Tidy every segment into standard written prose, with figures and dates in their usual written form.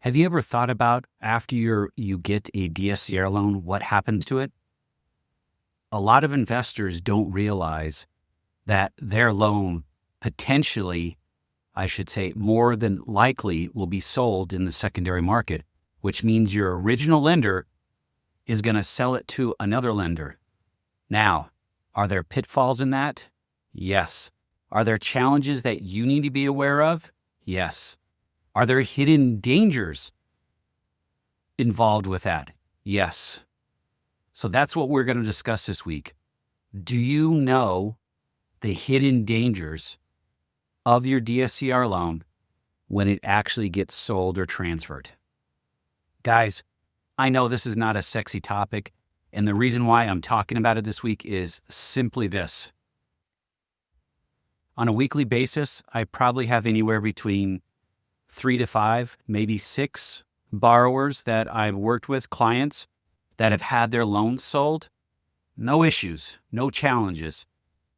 Have you ever thought about after you get a DSCr loan, what happens to it? A lot of investors don't realize that their loan potentially, I should say, more than likely will be sold in the secondary market, which means your original lender is going to sell it to another lender. Now, are there pitfalls in that? Yes. Are there challenges that you need to be aware of? Yes. Are there hidden dangers involved with that? Yes. So that's what we're going to discuss this week. Do you know the hidden dangers of your DSCr loan when it actually gets sold or transferred? Guys, I know this is not a sexy topic, and the reason why I'm talking about it this week is simply this. On a weekly basis, I probably have anywhere between 3 to 5, maybe 6 borrowers that I've worked with, clients that have had their loans sold. No issues, no challenges.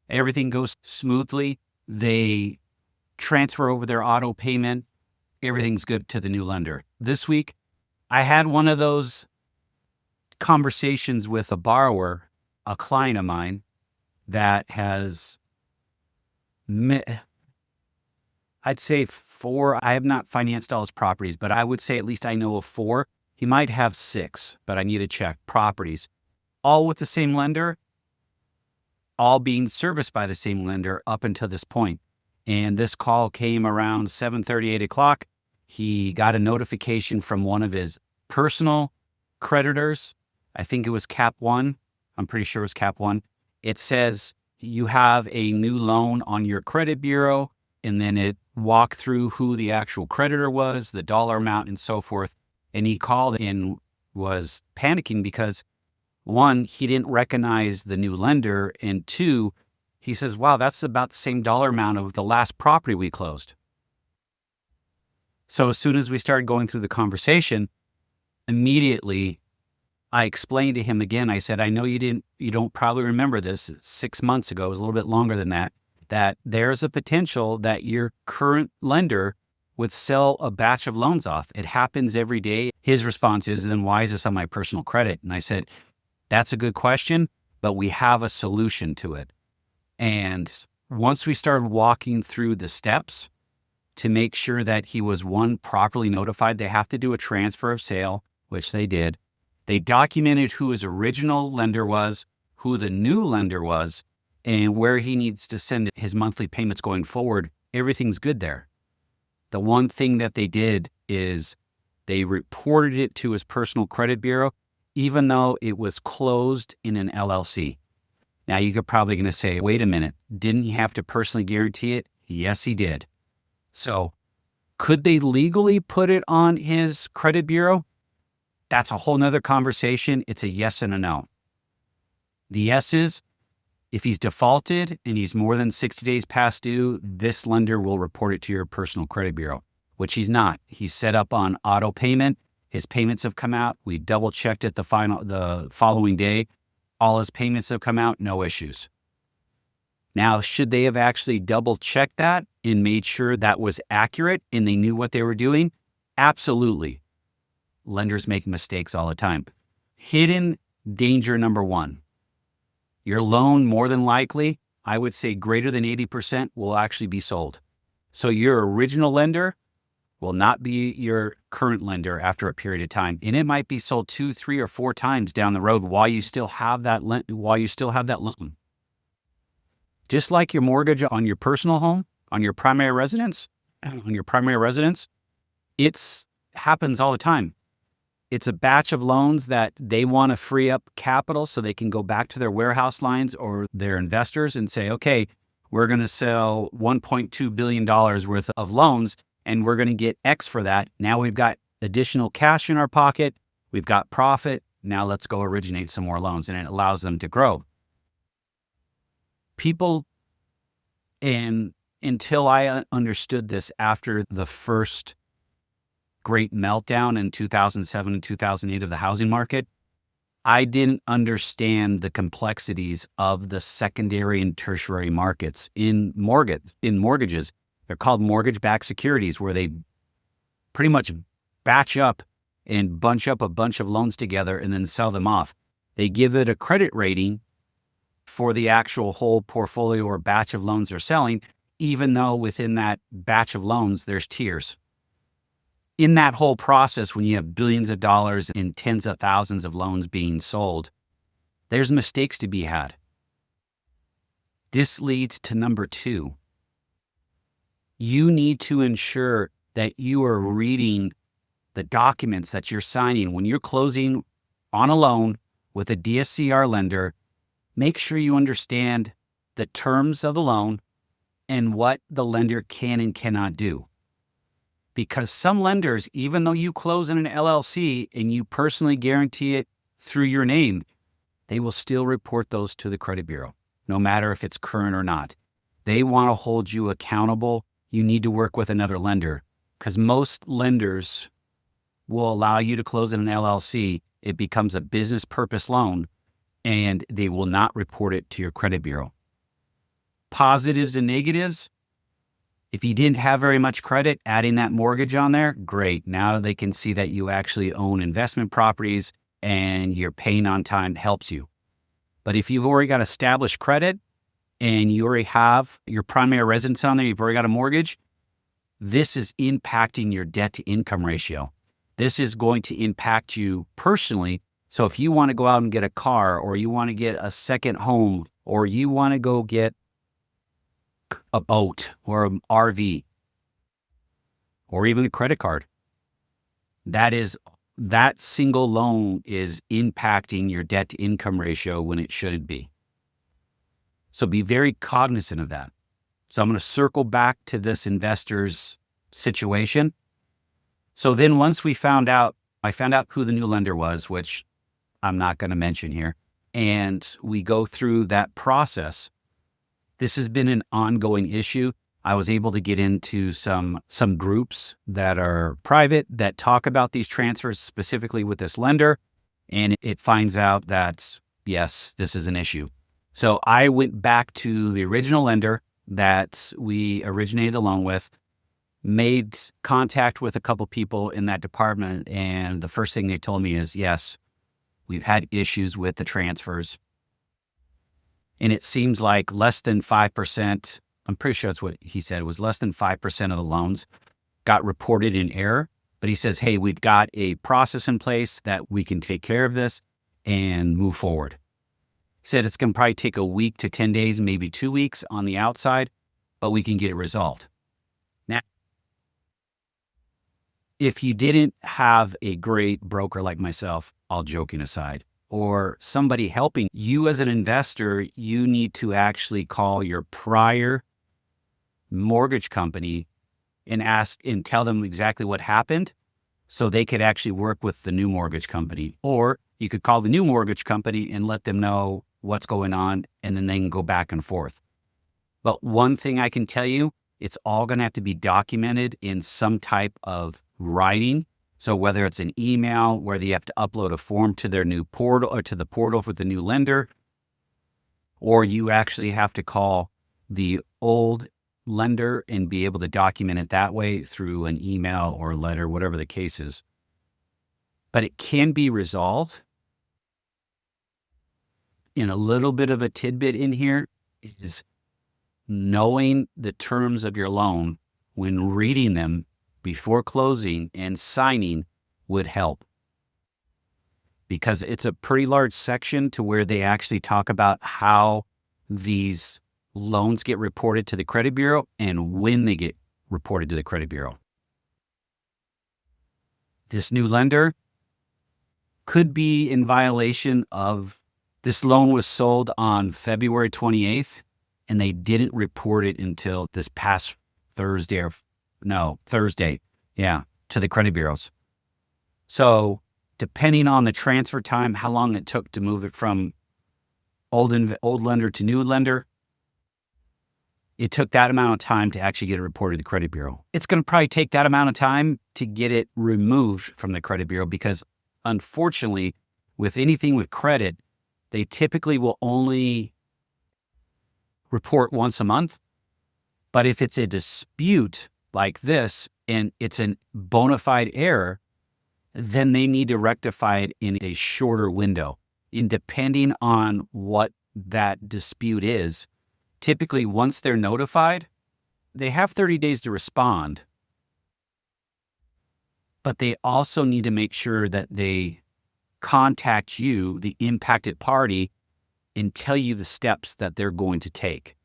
Everything goes smoothly. They transfer over their auto payment. Everything's good to the new lender. This week, I had one of those conversations with a borrower, a client of mine, that has, I'd say 4. I have not financed all his properties, but I would say at least I know of 4. He might have 6, but I need to check properties, all with the same lender, all being serviced by the same lender up until this point. And this call came around 7:30, 8 o'clock. He got a notification from one of his personal creditors. I think it was Cap One. I'm pretty sure it was Cap One. It says you have a new loan on your credit bureau, and then it walked through who the actual creditor was, the dollar amount, and so forth. And he called and was panicking because, 1, he didn't recognize the new lender, and 2, he says, wow, that's about the same dollar amount of the last property we closed. So as soon as we started going through the conversation, immediately I explained to him again. I said, I know you don't probably remember this. 6 months ago, it was a little bit longer than that there's a potential that your current lender would sell a batch of loans off. It happens every day. His response is, then why is this on my personal credit? And I said, that's a good question, but we have a solution to it. And once we started walking through the steps to make sure that he was, 1, properly notified, they have to do a transfer of sale, which they did. They documented who his original lender was, who the new lender was, and where he needs to send his monthly payments going forward. Everything's good there. The one thing that they did is they reported it to his personal credit bureau, even though it was closed in an LLC. Now, you're probably going to say, wait a minute, didn't he have to personally guarantee it? Yes, he did. So could they legally put it on his credit bureau? That's a whole nother conversation. It's a yes and a no. The yes is, if he's defaulted and he's more than 60 days past due, this lender will report it to your personal credit bureau, which he's not. He's set up on auto payment. His payments have come out. We double checked it the following day. All his payments have come out, no issues. Now, should they have actually double checked that and made sure that was accurate and they knew what they were doing? Absolutely. Lenders make mistakes all the time. Hidden danger number 1. Your loan, more than likely, I would say greater than 80%, will actually be sold. So your original lender will not be your current lender after a period of time. And it might be sold 2, 3, or 4 times down the road while you still have that loan. Just like your mortgage on your personal home, on your primary residence, it happens all the time. It's a batch of loans that they want to free up capital so they can go back to their warehouse lines or their investors and say, okay, we're going to sell $1.2 billion worth of loans and we're going to get X for that. Now we've got additional cash in our pocket. We've got profit. Now let's go originate some more loans, and it allows them to grow. People, and until I understood this after the first great meltdown in 2007 and 2008 of the housing market, I didn't understand the complexities of the secondary and tertiary markets in mortgages. They're called mortgage-backed securities, where they pretty much batch up and bunch up a bunch of loans together and then sell them off. They give it a credit rating for the actual whole portfolio or batch of loans they're selling, even though within that batch of loans, there's tiers. In that whole process, when you have billions of dollars and tens of thousands of loans being sold, there's mistakes to be had. This leads to number 2. You need to ensure that you are reading the documents that you're signing. When you're closing on a loan with a DSCr lender, make sure you understand the terms of the loan and what the lender can and cannot do. Because some lenders, even though you close in an LLC and you personally guarantee it through your name, they will still report those to the credit bureau, no matter if it's current or not. They want to hold you accountable. You need to work with another lender, because most lenders will allow you to close in an LLC. It becomes a business purpose loan, and they will not report it to your credit bureau. Positives and negatives. If you didn't have very much credit, adding that mortgage on there, great. Now they can see that you actually own investment properties and you're paying on time helps you. But if you've already got established credit and you already have your primary residence on there, you've already got a mortgage, this is impacting your debt to income ratio. This is going to impact you personally. So if you want to go out and get a car, or you want to get a second home, or you want to go get a boat or an RV, or even a credit card, that single loan is impacting your debt to income ratio when it shouldn't be. So be very cognizant of that. So I'm going to circle back to this investor's situation. So then once I found out who the new lender was, which I'm not going to mention here, and we go through that process. This has been an ongoing issue. I was able to get into some groups that are private that talk about these transfers specifically with this lender, and it finds out that, yes, this is an issue. So I went back to the original lender that we originated the loan with, made contact with a couple people in that department, and the first thing they told me is, yes, we've had issues with the transfers. And it seems like less than 5%, I'm pretty sure that's what he said, it was less than 5% of the loans got reported in error. But he says, hey, we've got a process in place that we can take care of this and move forward. He said it's going to probably take a week to 10 days, maybe 2 weeks on the outside, but we can get it resolved. Now, if you didn't have a great broker like myself, all joking aside, or somebody helping you as an investor, you need to actually call your prior mortgage company and ask and tell them exactly what happened so they could actually work with the new mortgage company. Or you could call the new mortgage company and let them know what's going on, and then they can go back and forth. But one thing I can tell you, it's all going to have to be documented in some type of writing. So whether it's an email, whether you have to upload a form to their new portal or to the portal for the new lender, or you actually have to call the old lender and be able to document it that way through an email or a letter, whatever the case is. But it can be resolved. In a little bit of a tidbit in here is knowing the terms of your loan when reading them before closing and signing would help, because it's a pretty large section to where they actually talk about how these loans get reported to the credit bureau and when they get reported to the credit bureau. This new lender could be in violation of, this loan was sold on February 28th and they didn't report it until this past Thursday, to the credit bureaus. So depending on the transfer time, how long it took to move it from old lender to new lender, it took that amount of time to actually get it reported to the credit bureau. It's going to probably take that amount of time to get it removed from the credit bureau, because unfortunately, with anything with credit, they typically will only report once a month. But if it's a dispute like this and it's a bona fide error, then they need to rectify it in a shorter window. And depending on what that dispute is, typically once they're notified, they have 30 days to respond, but they also need to make sure that they contact you, the impacted party, and tell you the steps that they're going to take.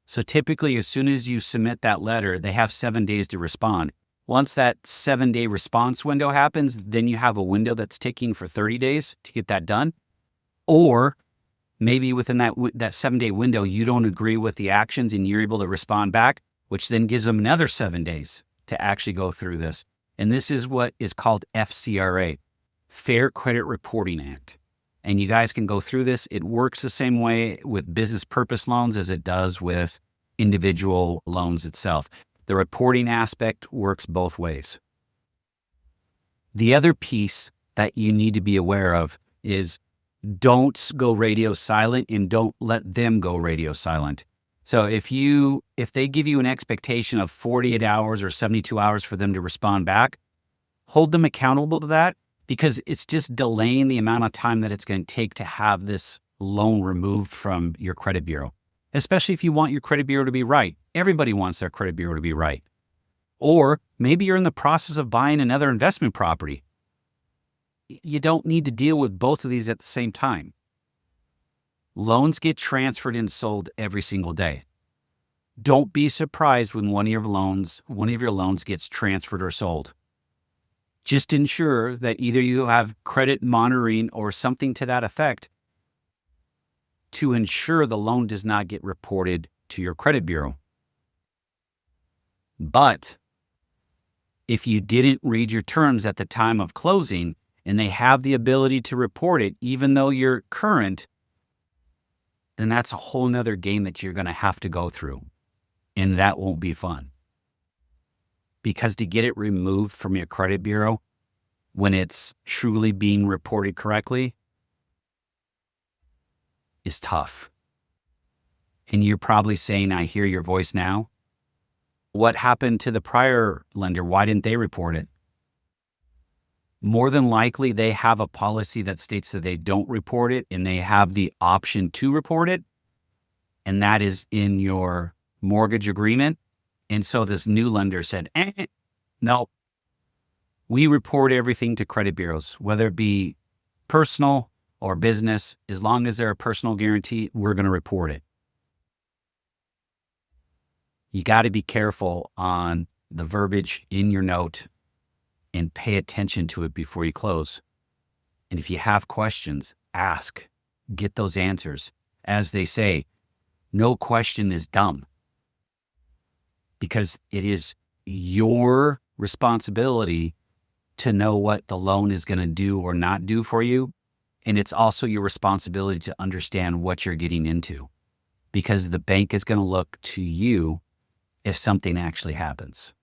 So typically, as soon as you submit that letter, they have 7 days to respond. Once that 7-day response window happens, then you have a window that's ticking for 30 days to get that done. Or maybe within that 7-day window, you don't agree with the actions and you're able to respond back, which then gives them another 7 days to actually go through this. And this is what is called FCRA, Fair Credit Reporting Act. And you guys can go through this. It works the same way with business purpose loans as it does with individual loans itself. The reporting aspect works both ways. The other piece that you need to be aware of is don't go radio silent and don't let them go radio silent. So if they give you an expectation of 48 hours or 72 hours for them to respond back, hold them accountable to that, because it's just delaying the amount of time that it's going to take to have this loan removed from your credit bureau, especially if you want your credit bureau to be right. Everybody wants their credit bureau to be right. Or maybe you're in the process of buying another investment property. You don't need to deal with both of these at the same time. Loans get transferred and sold every single day. Don't be surprised when one of your loans gets transferred or sold. Just ensure that either you have credit monitoring or something to that effect to ensure the loan does not get reported to your credit bureau. But if you didn't read your terms at the time of closing and they have the ability to report it, even though you're current, then that's a whole nother game that you're going to have to go through. And that won't be fun. Because to get it removed from your credit bureau when it's truly being reported correctly is tough. And you're probably saying, I hear your voice now. What happened to the prior lender? Why didn't they report it? More than likely, they have a policy that states that they don't report it and they have the option to report it. And that is in your mortgage agreement. And so this new lender said, no, we report everything to credit bureaus, whether it be personal or business. As long as they're a personal guarantee, we're going to report it. You got to be careful on the verbiage in your note and pay attention to it before you close. And if you have questions, ask, get those answers. As they say, no question is dumb. Because it is your responsibility to know what the loan is going to do or not do for you. And it's also your responsibility to understand what you're getting into, because the bank is going to look to you if something actually happens.